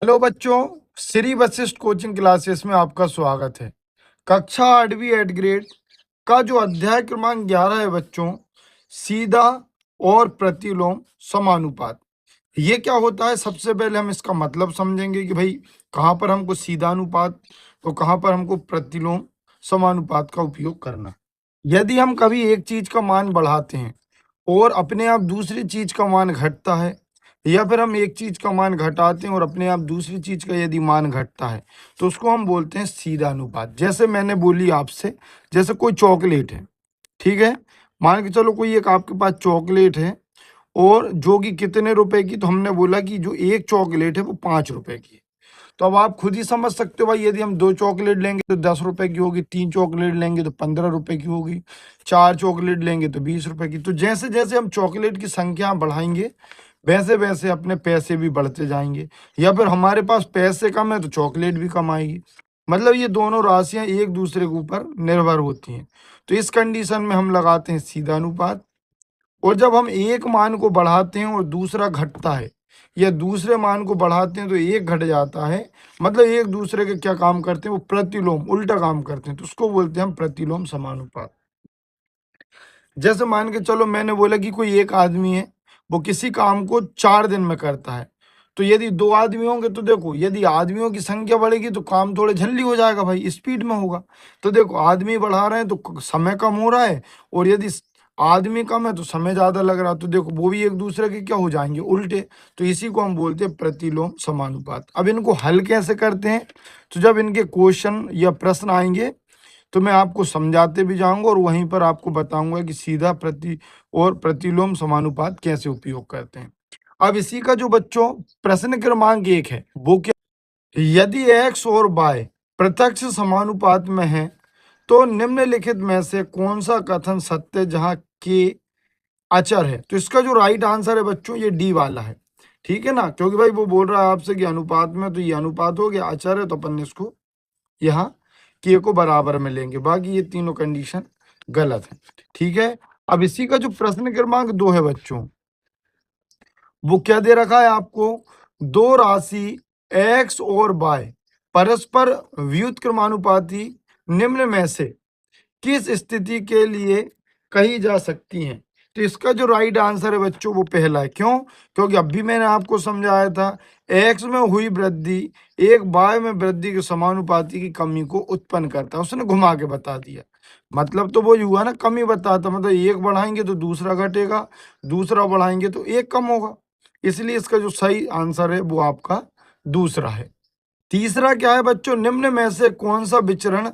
Hello बच्चों, Shri Vashishtha coaching classes में आपका स्वागत है। कक्षा 8वीं एड ग्रेड का जो अध्याय क्रमांक 11 है बच्चों, सीधा और प्रतिलोम समानुपात। ये क्या होता है, सबसे पहले हम इसका मतलब समझेंगे कि भाई कहाँ पर हमको सीधा अनुपात तो कहाँ पर हमको प्रतिलोम समानुपात का उपयोग करना। यदि हम कभी एक चीज का मान बढ़ाते हैं और अपने आप दूसरी चीज का मान घटता है, या फिर हम एक चीज का मान घटाते हैं और अपने आप दूसरी चीज का यदि मान घटता है, तो उसको हम बोलते हैं सीधा अनुपात। जैसे मैंने बोली आपसे, जैसे कोई चॉकलेट है, ठीक है, मान के चलो कोई एक आपके पास चॉकलेट है और जो कि कितने रुपए की, तो हमने बोला कि जो एक चॉकलेट है वो 5 रुपए की है। तो अब आप खुद ही समझ सकते हो भाई, यदि हम 2 चॉकलेट लेंगे तो 10 रुपए की होगी, 3 चॉकलेट लेंगे तो 15 रुपए की होगी, 4 चॉकलेट लेंगे तो 20 रुपए की। तो जैसे जैसे हम चॉकलेट की संख्या बढ़ाएंगे वैसे वैसे अपने पैसे भी बढ़ते जाएंगे, या फिर हमारे पास पैसे कम है तो चॉकलेट भी कम आएगी। मतलब ये दोनों राशियां एक दूसरे के ऊपर निर्भर होती हैं। तो इस कंडीशन में हम लगाते हैं सीधा अनुपात। और जब हम एक मान को बढ़ाते हैं और दूसरा घटता है, या दूसरे मान को बढ़ाते हैं तो एक घट जाता है, मतलब एक दूसरे के क्या काम करते हैं, वो प्रतिलोम उल्टा काम करते हैं, तो उसको बोलते हैं हम प्रतिलोम समानुपात। जैसे मान के चलो मैंने बोला कि कोई एक आदमी है, वो किसी काम को 4 दिन में करता है। तो यदि 2 आदमी होंगे तो देखो, यदि आदमियों की संख्या बढ़ेगी तो काम थोड़े जल्दी हो जाएगा भाई, स्पीड में होगा। तो देखो आदमी बढ़ा रहे हैं तो समय कम हो रहा है, और यदि आदमी कम है तो समय ज्यादा लग रहा है। तो देखो वो भी एक दूसरे के क्या हो जाएंगे, उल्टे। तो इसी को हम बोलते हैं प्रतिलोम समानुपात। अब इनको हल कैसे करते हैं, तो जब इनके क्वेश्चन या प्रश्न आएंगे तो मैं आपको समझाते भी जाऊंगा और वहीं पर आपको बताऊंगा कि सीधा प्रतिलोम समानुपात कैसे उपयोग करते हैं। अब इसी का जो बच्चों प्रश्न क्रमांक 1 है वो क्या, यदि x और y प्रत्यक्ष समानुपात में है तो निम्नलिखित में से कौन सा कथन सत्य जहां के अचर है। तो इसका जो राइट आंसर है बच्चों ये डी वाला है, ठीक है ना, क्योंकि भाई वो बोल रहा है आपसे कि अनुपात में, तो ये अनुपात हो गया, अचर है तो अपन ने इसको यहाँ के को बराबर में लेंगे। बाकी ये तीनों कंडीशन गलत है, ठीक है। अब इसी का जो प्रश्न क्रमांक 2 है बच्चों, वो क्या दे रखा है आपको, दो राशि x और y परस्पर व्युत्क्रमानुपाती निम्न में से किस स्थिति के लिए कही जा सकती हैं। तो इसका जो राइट आंसर है बच्चों वो पहला है। क्यों, क्योंकि अभी मैंने आपको समझाया था x में हुई वृद्धि एक y में वृद्धि के समानुपाती की कमी को उत्पन्न करता है, उसने घुमा के बता दिया। मतलब तो वो हुआ ना, कमी बताता, मतलब एक बढ़ाएंगे तो दूसरा घटेगा, दूसरा बढ़ाएंगे तो एक कम होगा। इसलिए इसका जो सही आंसर है वो आपका दूसरा है। तीसरा क्या है बच्चों, निम्न में से कौन सा विचरण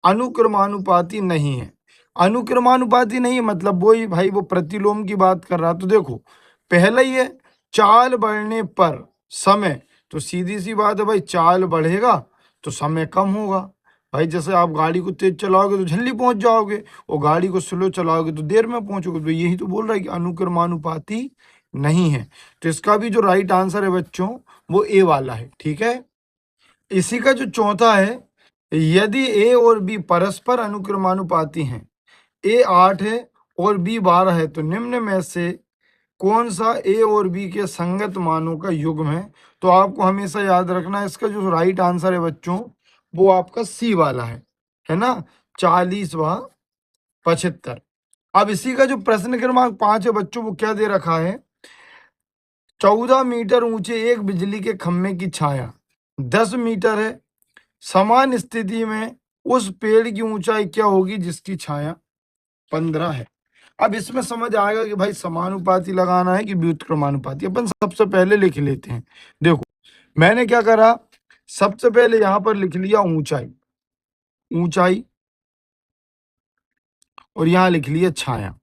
अनुक्रमानुपाती नहीं है। अनुक्रमानुपाती नहीं मतलब वही भाई, वो प्रतिलोम की बात कर रहा। तो देखो पहला ही है चाल बढ़ने पर समय, तो सीधी सी बात है भाई, चाल बढ़ेगा तो समय कम होगा। भाई जैसे आप गाड़ी को तेज चलाओगे तो जल्दी पहुंच जाओगे, और गाड़ी को स्लो चलाओगे तो देर में पहुंचोगे। तो यही तो बोल रहा है कि अनुक्रमानुपाती नहीं है। तो इसका भी जो राइट आंसर है बच्चों वो ए वाला है, ठीक है। इसी का जो चौथा है, यदि ए और बी परस्पर अनुक्रमानुपाती हैं, ए 8 है और बी 12 है, तो निम्न में से कौन सा ए और बी के संगत मानों का युग्म है। तो आपको हमेशा याद रखना है, इसका जो राइट आंसर है बच्चों वो आपका सी वाला है ना, 40 व 75। अब इसी का जो प्रश्न क्रमांक 5 है बच्चों, वो क्या दे रखा है, 14 मीटर ऊंचे एक बिजली के खंभे की छाया 10 मीटर है, समान स्थिति में उस पेड़ की ऊंचाई क्या होगी जिसकी छाया 15 है। अब इसमें समझ आएगा कि भाई समानुपाती लगाना है कि व्युत्क्रमानुपाती। अपन सबसे पहले लिख लेते हैं। देखो मैंने क्या करा, सबसे पहले यहां पर लिख लिया ऊंचाई, ऊंचाई, और यहां लिख लिया छाया।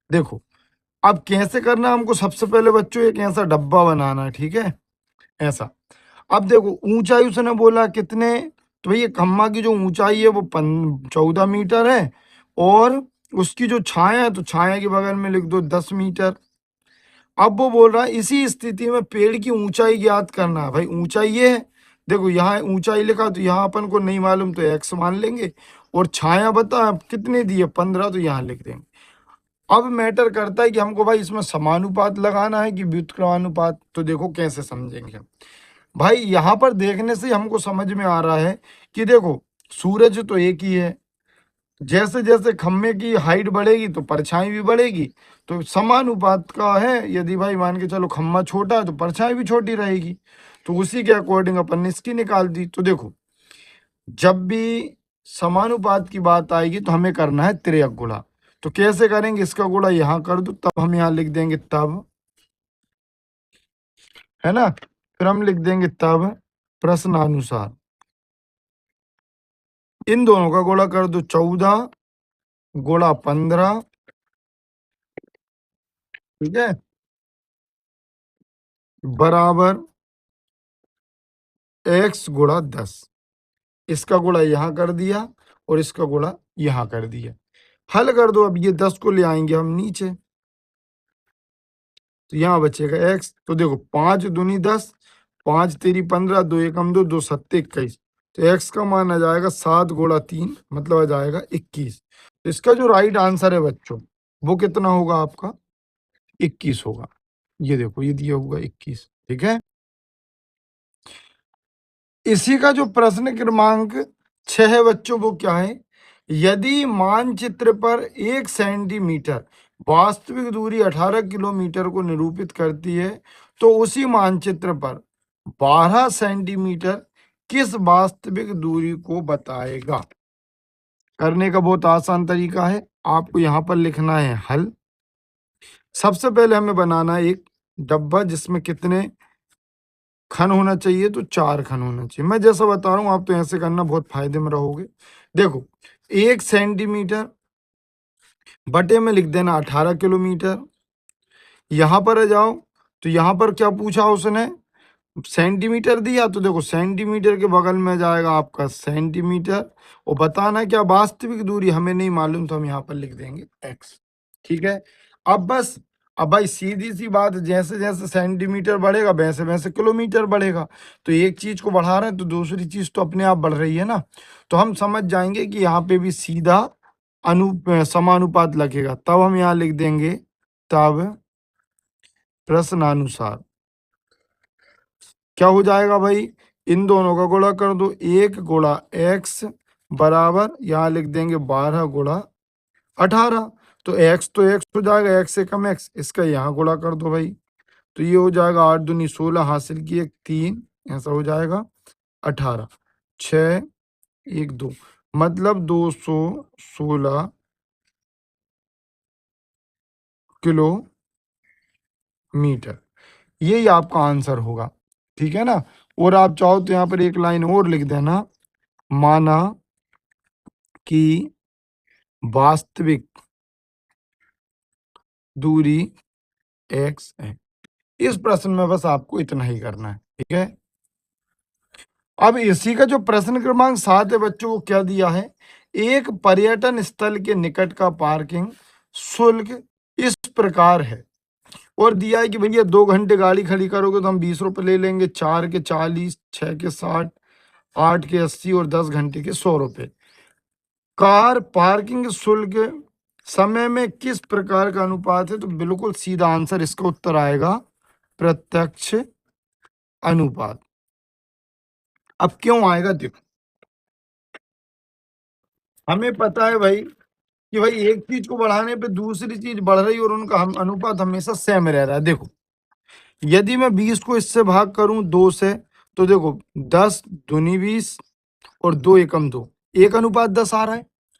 देखो अब कैसे करना है हमको, सबसे पहले बच्चों एक ऐसा डब्बा बनाना है, ठीक है, ऐसा। अब देखो ऊंचाई उसने बोला कितने, तो भैया खम्मा की जो ऊंचाई है वो 14 मीटर है, और उसकी जो छाया है तो छाया के बगल में लिख दो 10 मीटर। अब वो बोल रहा है इसी स्थिति में पेड़ की ऊंचाई ज्ञात करना है। भाई ऊंचाई ये है, देखो यहाँ ऊंचाई लिखा तो यहाँ अपन को नहीं मालूम तो x मान लेंगे, और छाया बता कितने दी है 15, तो यहाँ लिख देंगे। अब मैटर करता है कि हमको भाई इसमें समानुपात लगाना है कि व्युत्क्रमानुपात। तो देखो कैसे समझेंगे हम। भाई यहाँ पर देखने से हमको समझ में आ रहा है कि देखो सूरज तो एक ही है, जैसे जैसे खम्भे की हाइट बढ़ेगी तो परछाई भी बढ़ेगी, तो समानुपात का है। यदि भाई मान के चलो खम्भा छोटा है तो परछाई भी छोटी रहेगी, तो उसी के अकॉर्डिंग अपन ने इसकी निकाल दी। तो देखो जब भी समानुपात की बात आएगी तो हमें करना है तिर्यक गुणा। तो कैसे करेंगे, इसका गुणा यहाँ कर दो, तब हम यहाँ लिख देंगे तब, है ना, फिर हम लिख देंगे तब प्रश्नानुसार इन दोनों का गुणा कर दो, 14 गुणा 15, ठीक है, बराबर x गुणा 10। इसका गुणा यहाँ कर दिया और इसका गुणा यहाँ कर दिया। हल कर दो, अब ये 10 को ले आएंगे हम नीचे, तो यहाँ बचेगा x। तो देखो 5 दूनी 10, 5 तेरी 15, 2 एकम 2, 2 सत्ते 21। तो x का मान आ जाएगा 7 गुणा 3, मतलब आ जाएगा 21। तो इसका जो राइट आंसर है बच्चों वो कितना होगा आपका, 21 होगा। ये देखो ये दिया होगा 21, ठीक है। इसी का जो प्रश्न क्रमांक 6 है बच्चों वो क्या है, यदि मानचित्र पर 1 सेंटीमीटर वास्तविक दूरी 18 किलोमीटर को निरूपित करती है, तो उसी मानचित्र पर 12 सेंटीमीटर किस वास्तविक दूरी को बताएगा। करने का बहुत आसान तरीका है, आपको यहाँ पर लिखना है हल। सबसे पहले हमें बनाना है एक डब्बा जिसमें कितने खन होना चाहिए, तो 4 खन होना चाहिए। मैं जैसा बता रहा हूँ आप तो ऐसे करना, बहुत फायदे में रहोगे। देखो 1 सेंटीमीटर बटे में लिख देना 18 किलोमीटर। यहाँ पर आ जाओ, तो यहाँ पर क्या पूछा उसने, सेंटीमीटर दिया, तो देखो सेंटीमीटर के बगल में जाएगा आपका सेंटीमीटर, और बताना क्या वास्तविक दूरी हमें नहीं मालूम, तो हम यहाँ पर लिख देंगे x, ठीक है। अब बस, अब भाई सीधी सी बात, जैसे जैसे सेंटीमीटर बढ़ेगा वैसे वैसे किलोमीटर बढ़ेगा, तो एक चीज को बढ़ा रहे हैं तो दूसरी चीज तो अपने आप बढ़ रही है ना। तो हम समझ जाएंगे कि यहाँ पे भी सीधा समानुपात लगेगा, तब हम यहाँ लिख देंगे तब प्रश्नानुसार क्या हो जाएगा भाई, इन दोनों का गुणा कर दो, 1 गुणा x बराबर यहाँ लिख देंगे 12 गुणा 18। तो x तो x हो जाएगा, x से कम x, इसका यहाँ गुणा कर दो भाई, तो ये हो जाएगा 8 दूनी 16, हासिल की 1 3, ऐसा हो जाएगा 18, 6 1 2, मतलब 216 किलोमीटर। यही आपका आंसर होगा, ठीक है ना। और आप चाहो तो यहाँ पर एक लाइन और लिख देना, माना कि वास्तविक दूरी x है। इस प्रश्न में बस आपको इतना ही करना है, ठीक है। अब इसी का जो प्रश्न क्रमांक 7 है बच्चों को क्या दिया है, एक पर्यटन स्थल के निकट का पार्किंग शुल्क इस प्रकार है, और दिया है कि भैया 2 घंटे गाड़ी खड़ी करोगे तो हम 20 रुपए ले लेंगे, 4 के 40, 6 के 60, 8 के 80 और 10 घंटे के 100 रुपए। कार पार्किंग शुल्क समय में किस प्रकार का अनुपात है, तो बिल्कुल सीधा आंसर इसका उत्तर आएगा प्रत्यक्ष अनुपात। अब क्यों आएगा देखो, हमें पता है भाई कि भाई एक चीज को बढ़ाने पे दूसरी चीज बढ़ रही है और उनका हम अनुपात हमेशा सेम रह रहा है। देखो यदि मैं 20 को इससे भाग करूं 2 से, तो देखो 10 दूनी 20 और 2 एकम 2, 1:10 आ रहा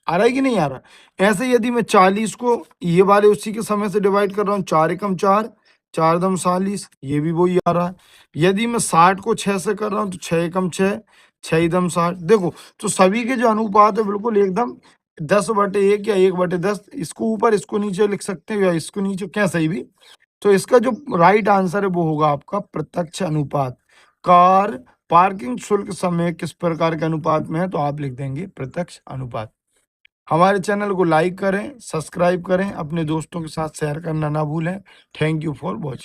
है कि नहीं आ रहा। ऐसे यदि मैं 40 को ये वाले उसी के समय से डिवाइड कर रहा हूँ, 4 एकम 4, 4 दम 40, ये भी वही आ रहा है। यदि मैं 60 को 6 से कर रहा हूँ तो 6 एकम 6, 6 दम 60। देखो तो सभी के जो अनुपात है बिल्कुल एकदम 10/1 या 1/10, इसको ऊपर इसको नीचे लिख सकते हो या इसको नीचे, कैसे ही भी। तो इसका जो राइट आंसर है वो होगा आपका प्रत्यक्ष अनुपात। कार पार्किंग शुल्क समय किस प्रकार के अनुपात में है, तो आप लिख देंगे प्रत्यक्ष अनुपात। हमारे चैनल को लाइक करें, सब्सक्राइब करें, अपने दोस्तों के साथ शेयर करना ना भूलें। Thank you for watching.